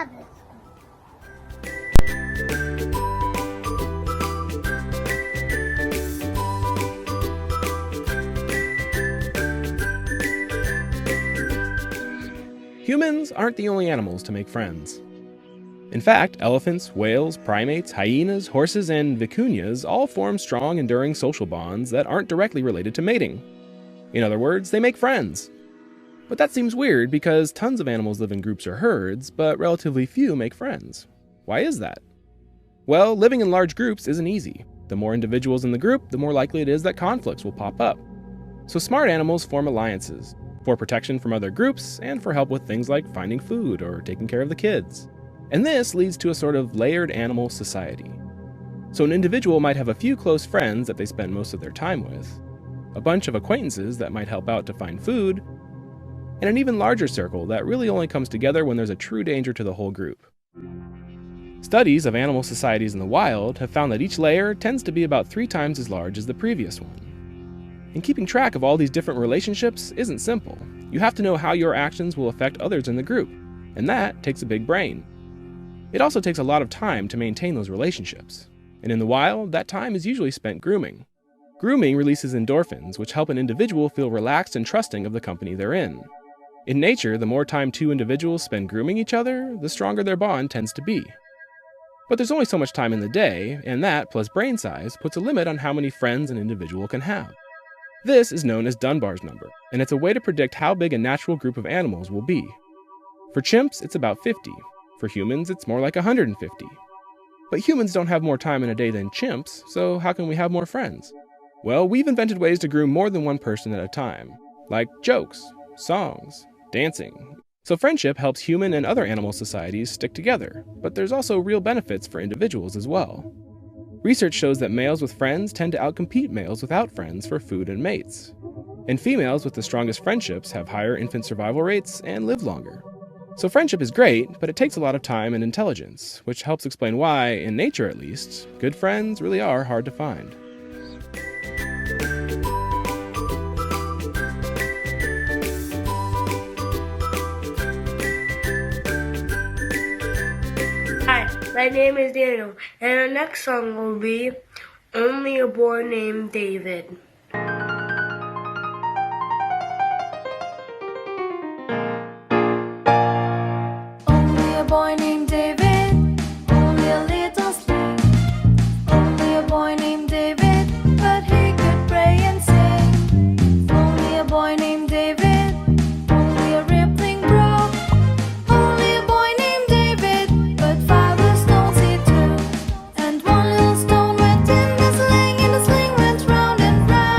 Sabbath. Humans aren't the only animals to make friends. In fact, elephants, whales, primates, hyenas, horses, and vicuñas all form strong, enduring social bonds that aren't directly related to mating. In other words, they make friends. But that seems weird because tons of animals live in groups or herds, but relatively few make friends. Why is that? Well, living in large groups isn't easy. The more individuals in the group, the more likely it is that conflicts will pop up. So smart animals form alliances, for protection from other groups and for help with things like finding food or taking care of the kids. And this leads to a sort of layered animal society. So an individual might have a few close friends that they spend most of their time with, a bunch of acquaintances that might help out to find food, and an even larger circle that really only comes together when there's a true danger to the whole group. Studies of animal societies in the wild have found that each layer tends to be about 3 times as large as the previous one. And keeping track of all these different relationships isn't simple. You have to know how your actions will affect others in the group, and that takes a big brain. It also takes a lot of time to maintain those relationships, and in the wild, that time is usually spent grooming. Grooming releases endorphins, which help an individual feel relaxed and trusting of the company they're in. In nature, the more time 2 individuals spend grooming each other, the stronger their bond tends to be. But there's only so much time in the day, and that, plus brain size, puts a limit on how many friends an individual can have. This is known as Dunbar's number, and it's a way to predict how big a natural group of animals will be. For chimps, it's about 50. For humans, it's more like 150. But humans don't have more time in a day than chimps, so how can we have more friends? Well, we've invented ways to groom more than one person at a time, like jokes, songs, dancing. So friendship helps human and other animal societies stick together, but there's also real benefits for individuals as well. Research shows that males with friends tend to outcompete males without friends for food and mates. And females with the strongest friendships have higher infant survival rates and live longer. So friendship is great, but it takes a lot of time and intelligence, which helps explain why, in nature at least, good friends really are hard to find. Hi, my name is Daniel, and our next song will be Only a Boy Named David. Only a boy named David, only a little sling. Only a boy named David, but he could pray and sing. Only a boy named David, only a rippling brook. Only a boy named David, but 5 stones he took. And one little stone went in the sling went round and round.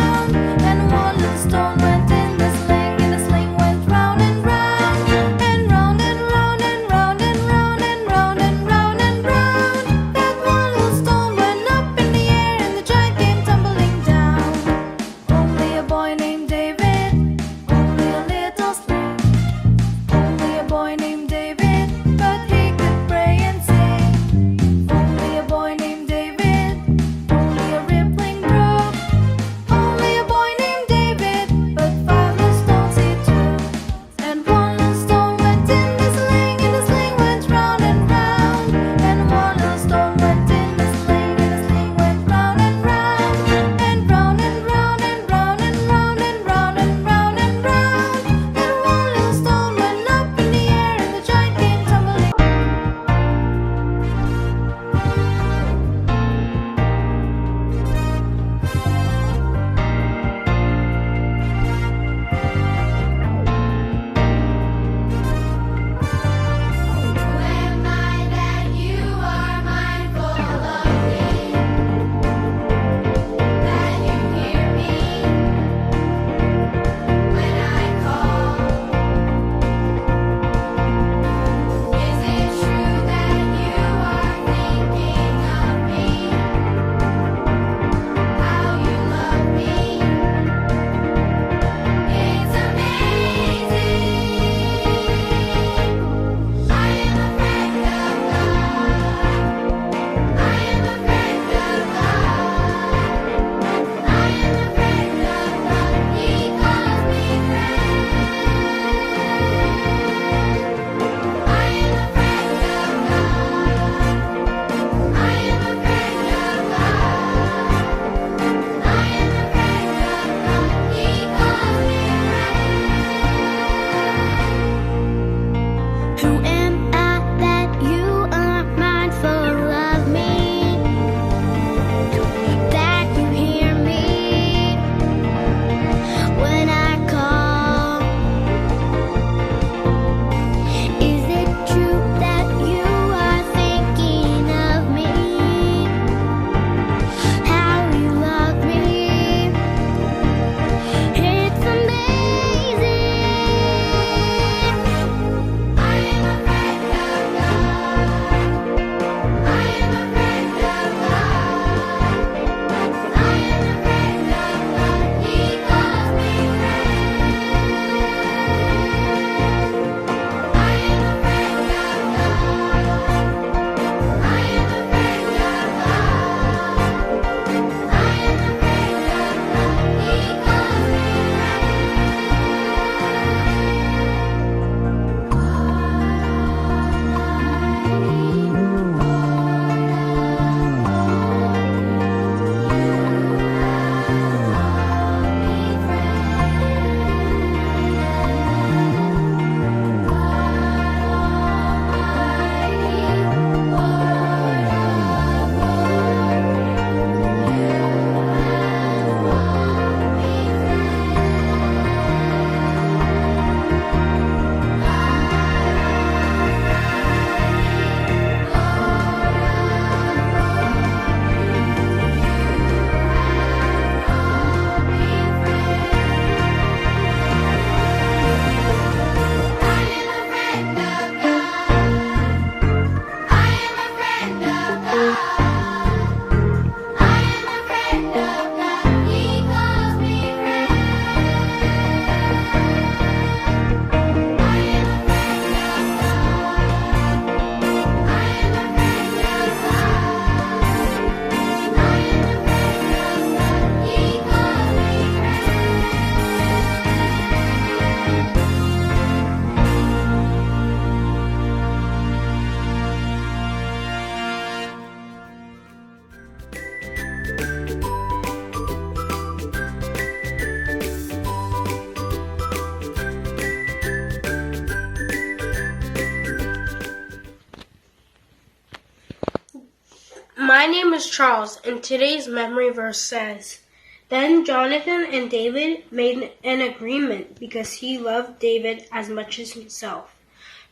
My name is Charles, and today's memory verse says, Then Jonathan and David made an agreement because he loved David as much as himself.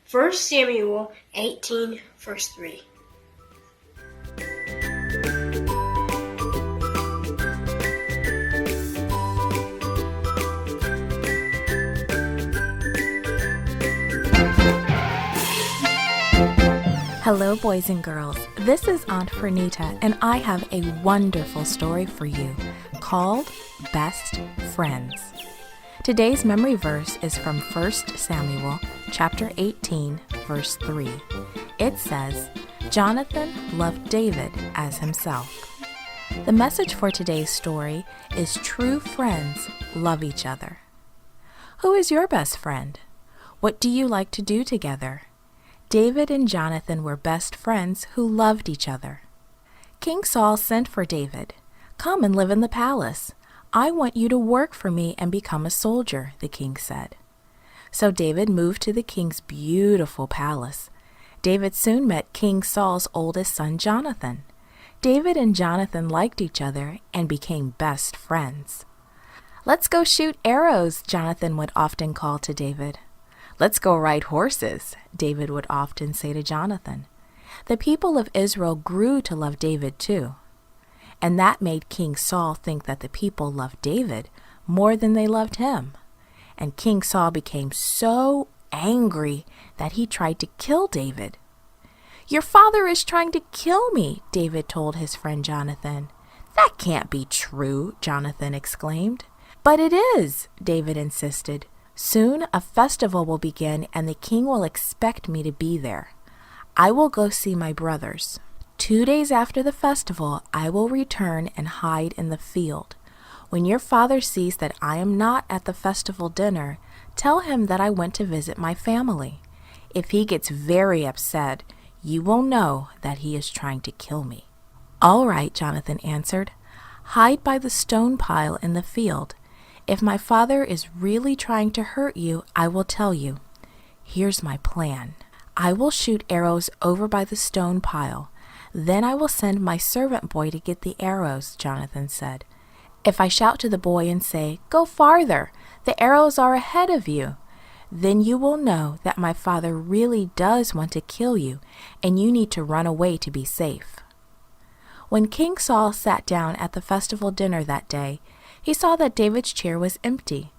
1 Samuel 18, verse 3. Hello, boys and girls. This is Aunt Fernita, and I have a wonderful story for you called Best Friends. Today's memory verse is from 1 Samuel chapter 18, verse 3. It says, Jonathan loved David as himself. The message for today's story is true friends love each other. Who is your best friend? What do you like to do together? David and Jonathan were best friends who loved each other. King Saul sent for David. Come and live in the palace. I want you to work for me and become a soldier, the king said. So David moved to the king's beautiful palace. David soon met King Saul's oldest son, Jonathan. David and Jonathan liked each other and became best friends. Let's go shoot arrows, Jonathan would often call to David. Let's go ride horses, David would often say to Jonathan. The people of Israel grew to love David too. And that made King Saul think that the people loved David more than they loved him. And King Saul became so angry that he tried to kill David. Your father is trying to kill me, David told his friend Jonathan. That can't be true, Jonathan exclaimed. But it is, David insisted. Soon a festival will begin and the king will expect me to be there. I will go see my brothers. 2 days after the festival, I will return and hide in the field. When your father sees that I am not at the festival dinner, tell him that I went to visit my family. If he gets very upset, you will know that he is trying to kill me. All right, Jonathan answered. Hide by the stone pile in the field. If my father is really trying to hurt you, I will tell you. Here's my plan. I will shoot arrows over by the stone pile. Then I will send my servant boy to get the arrows, Jonathan said. If I shout to the boy and say, Go farther, the arrows are ahead of you, then you will know that my father really does want to kill you, and you need to run away to be safe. When King Saul sat down at the festival dinner that day, he saw that David's chair was empty,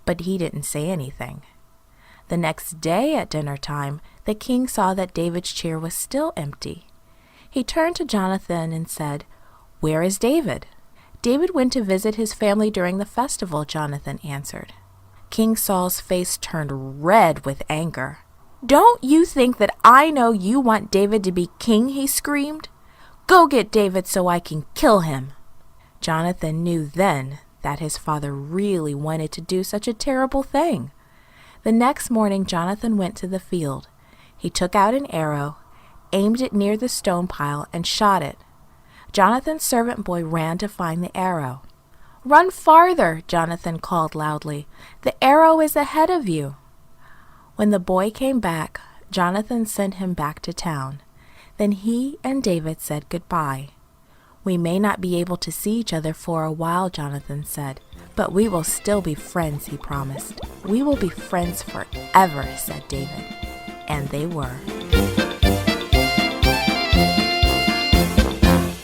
but he didn't say anything. The next day at dinner time, the king saw that David's chair was still empty. He turned to Jonathan and said, Where is David? David went to visit his family during the festival, Jonathan answered. King Saul's face turned red with anger. Don't you think that I know you want David to be king? He screamed. Go get David so I can kill him. Jonathan knew then that his father really wanted to do such a terrible thing. The next morning, Jonathan went to the field. He took out an arrow, aimed it near the stone pile, and shot it. Jonathan's servant boy ran to find the arrow. Run farther, Jonathan called loudly. The arrow is ahead of you. When the boy came back, Jonathan sent him back to town. Then he and David said goodbye. We may not be able to see each other for a while, Jonathan said, but we will still be friends, he promised. We will be friends forever, said David. And they were.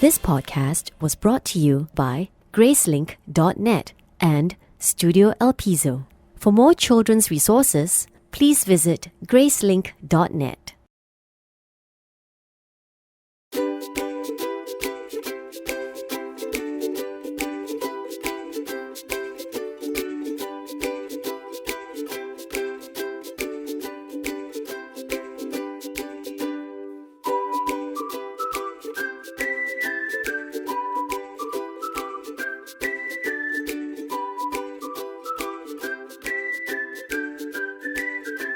This podcast was brought to you by Gracelink.net and Studio El Piso. For more children's resources, please visit Gracelink.net. This podcast was brought to you by Gracelink.net and Studio El Piso. For more children's resources, please visit Gracelink.net.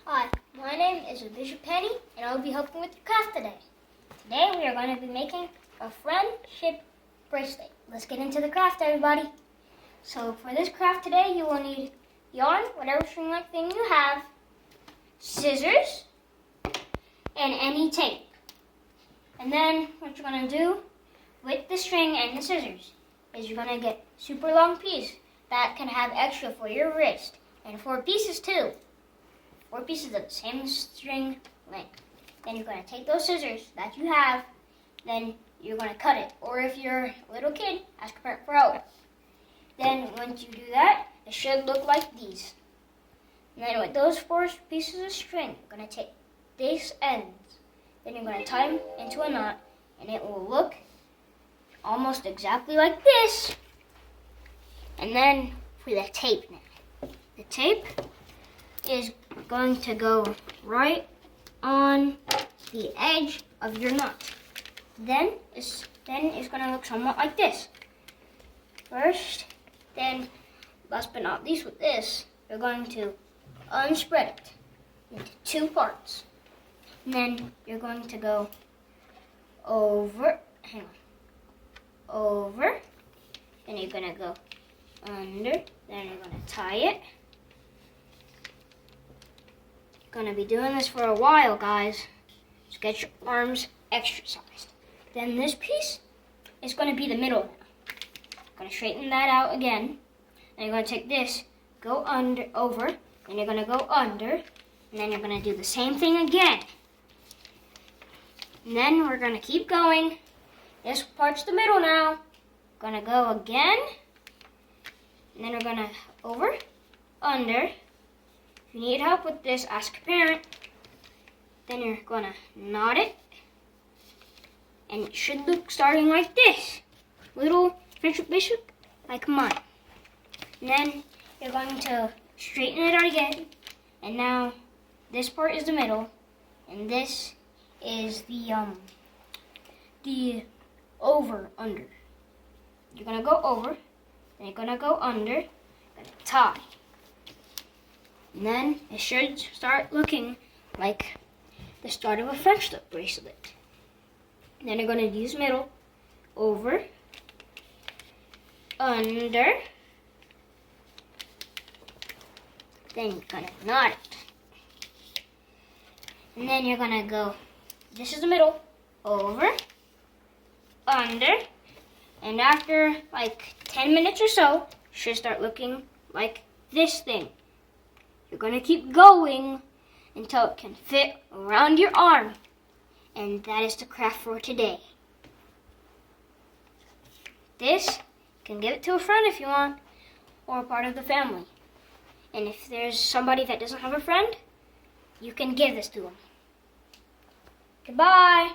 Hi, my name is Bishop Penny, and I'll be helping with your craft today. Today we are going to be making a friendship bracelet. Let's get into the craft, everybody. So for this craft today, you will need yarn, whatever string-like thing you have, scissors, and any tape. And then what you're going to do with the string and the scissors is you're going to get super long piece that can have extra for your wrist, and 4 pieces too. 4 pieces of the same string length. Then you're going to take those scissors that you have, then you're going to cut it. Or if you're a little kid, ask a parent for help. Then once you do that, it should look like these. And then with those 4 pieces of string, you're going to take these ends. Then you're going to tie them into a knot, and it will look almost exactly like this. And then for the tape now. The tape is going to go right on the edge of your knot. Then it's going to look somewhat like this. First, then last but not least with this, you're going to unspread it into 2 parts. And then you're going to go over, over, then you're going to go under, then you're going to tie it. Going to be doing this for a while, guys. Just get your arms exercised. Then this piece is going to be the middle now. Going to straighten that out again. And you're going to take this, go under, over, and you're going to go under, and then you're going to do the same thing again. And then we're going to keep going. This part's the middle now. Going to go again, and then we're going to over, under. If you need help with this, ask a parent. Then you're going to knot it. And it should look starting like this. Little friendship bishop like mine. And then you're going to straighten it out again. And now this part is the middle. And this is the over, under. You're going to go over. Then you're going to go under. You're going to tie. And then it should start looking like the start of a friendship bracelet. And then you're going to use middle, over, under. Then you're going to knot it. And then you're going to go, this is the middle, over, under. And after like 10 minutes or so, it should start looking like this thing. You're going to keep going until it can fit around your arm. And that is the craft for today. This, you can give it to a friend if you want, or a part of the family. And if there's somebody that doesn't have a friend, you can give this to them. Goodbye.